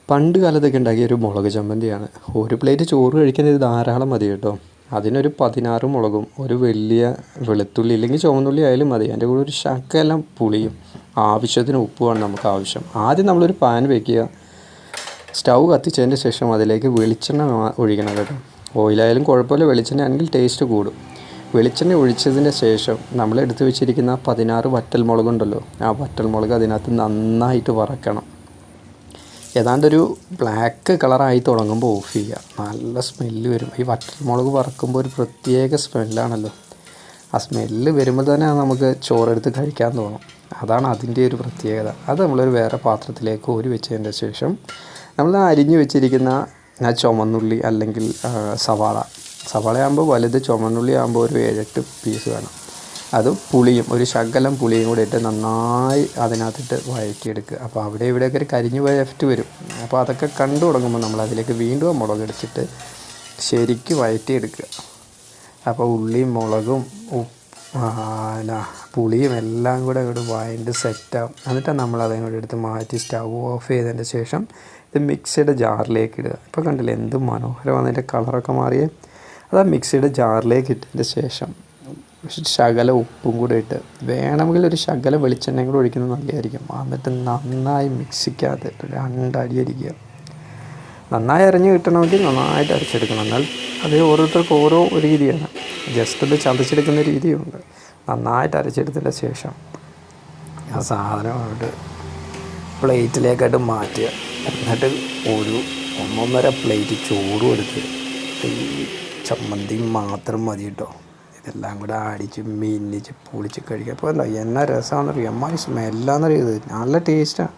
പണ്ട് കാലത്തൊക്കെ ഉണ്ടാക്കിയ ഒരു മുളക് ചമ്മന്തിയാണ്. ഒരു പ്ലേറ്റ് ചോറ് കഴിക്കുന്നത് ധാരാളം മതി കേട്ടോ. അതിനൊരു 16 മുളകും ഒരു വലിയ വെളുത്തുള്ളി ഇല്ലെങ്കിൽ ചുവന്നുള്ളി ആയാലും മതി. അതിൻ്റെ കൂടെ ഒരു ശകലം പുളിയും ആവശ്യത്തിന് ഉപ്പുമാണ് നമുക്ക് ആവശ്യം. ആദ്യം നമ്മളൊരു പാൻ വയ്ക്കുക. സ്റ്റൗ കത്തിച്ചതിന് ശേഷം അതിലേക്ക് വെളിച്ചെണ്ണ ഒഴിക്കണം കേട്ടോ. ഓയിലായാലും കുഴപ്പമില്ല, വെളിച്ചെണ്ണ ആണെങ്കിൽ ടേസ്റ്റ് കൂടും. വെളിച്ചെണ്ണ ഒഴിച്ചതിന് ശേഷം നമ്മൾ എടുത്ത് വെച്ചിരിക്കുന്ന 16 വറ്റൽമുളകുണ്ടല്ലോ, ആ വറ്റൽമുളക് അതിനകത്ത് നന്നായിട്ട് വറക്കണം. ഏതാണ്ടൊരു ബ്ലാക്ക് കളറായി തുടങ്ങുമ്പോൾ ഓഫ് ചെയ്യുക. നല്ല സ്മെല്ല് വരും. ഈ വറ്റൽമുളക് വറക്കുമ്പോൾ ഒരു പ്രത്യേക സ്മെല്ലാണല്ലോ. ആ സ്മെല്ല് വരുമ്പോൾ തന്നെ നമുക്ക് ചോറെടുത്ത് കഴിക്കാൻ തോന്നും. അതാണ് അതിൻ്റെ ഒരു പ്രത്യേകത. അത് നമ്മളൊരു വേറെ പാത്രത്തിലേക്ക് കോരി വെച്ചതിൻ്റെ ശേഷം നമ്മൾ അരിഞ്ഞു വെച്ചിരിക്കുന്ന ചുവന്നുള്ളി അല്ലെങ്കിൽ സവാളയാകുമ്പോൾ വലുത്, ചുവന്നുള്ളി ആകുമ്പോൾ ഒരു 7-8 പീസ് വേണം. അതും പുളിയും ഒരു ശകലം പുളിയും കൂടെ ഇട്ട് നന്നായി അതിനകത്തിട്ട് വഴറ്റിയെടുക്കുക. അപ്പോൾ അവിടെ ഇവിടെയൊക്കെ ഒരു കരിഞ്ഞു പോയ എഫക്റ്റ് വരും. അപ്പോൾ അതൊക്കെ കണ്ടു തുടങ്ങുമ്പോൾ നമ്മൾ അതിലേക്ക് വീണ്ടും മുളക് എടുത്തിട്ട് ശരിക്ക് വഴറ്റിയെടുക്കുക. അപ്പോൾ ഉള്ളിയും മുളകും പുളിയും എല്ലാം കൂടെ അങ്ങോട്ട് വഴണ്ട് സെറ്റാവും. എന്നിട്ട് നമ്മൾ അതും കൂടെ എടുത്ത് മാറ്റി സ്റ്റൗ ഓഫ് ചെയ്തതിൻ്റെ ശേഷം ഇത് മിക്സിയുടെ ജാറിലേക്ക് ഇടുക. ഇപ്പോൾ കണ്ടില്ലേ എന്ത് മനോഹരമാണ്, അതിൻ്റെ കളറൊക്കെ മാറിയേ. അത് ആ മിക്സിയുടെ ജാറിലേക്ക് ഇട്ടതിൻ്റെ ശേഷം ശകല ഉപ്പും കൂടെ ഇട്ട് വേണമെങ്കിൽ ഒരു ശകല വെളിച്ചെണ്ണയും കൂടെ ഒഴിക്കുന്നത് നല്ലതായിരിക്കും. എന്നിട്ട് നന്നായി മിക്സിക്കകത്ത് 2 അടി അടിക്കുക. നന്നായി അരഞ്ഞ് കിട്ടണമെങ്കിൽ നന്നായിട്ട് അരച്ചെടുക്കണം. എന്നാൽ അത് ഓരോരുത്തർക്കും ഓരോ രീതിയാണ്. ജസ്റ്റ് ഒന്ന് ചതച്ചെടുക്കുന്ന രീതിയുണ്ട്. നന്നായിട്ട് അരച്ചെടുത്തതിൻ്റെ ശേഷം ആ സാധനമായിട്ട് പ്ലേറ്റിലേക്കായിട്ട് മാറ്റുക. എന്നിട്ട് ഒരു 1.5 പ്ലേറ്റ് ചോറും എടുത്ത് ഈ ചമ്മന്തി മാത്രം മതി കേട്ടോ. ഇതെല്ലാം കൂടെ അടിച്ച് മിന്നിച്ച് പൊളിച്ച് കഴിക്കുക. അപ്പോൾ എന്താ എന്നാ രസമാണെന്നറിയാം, അമ്മായി സ്മെല്ലാന്നറിയത്, നല്ല ടേസ്റ്റാണ്.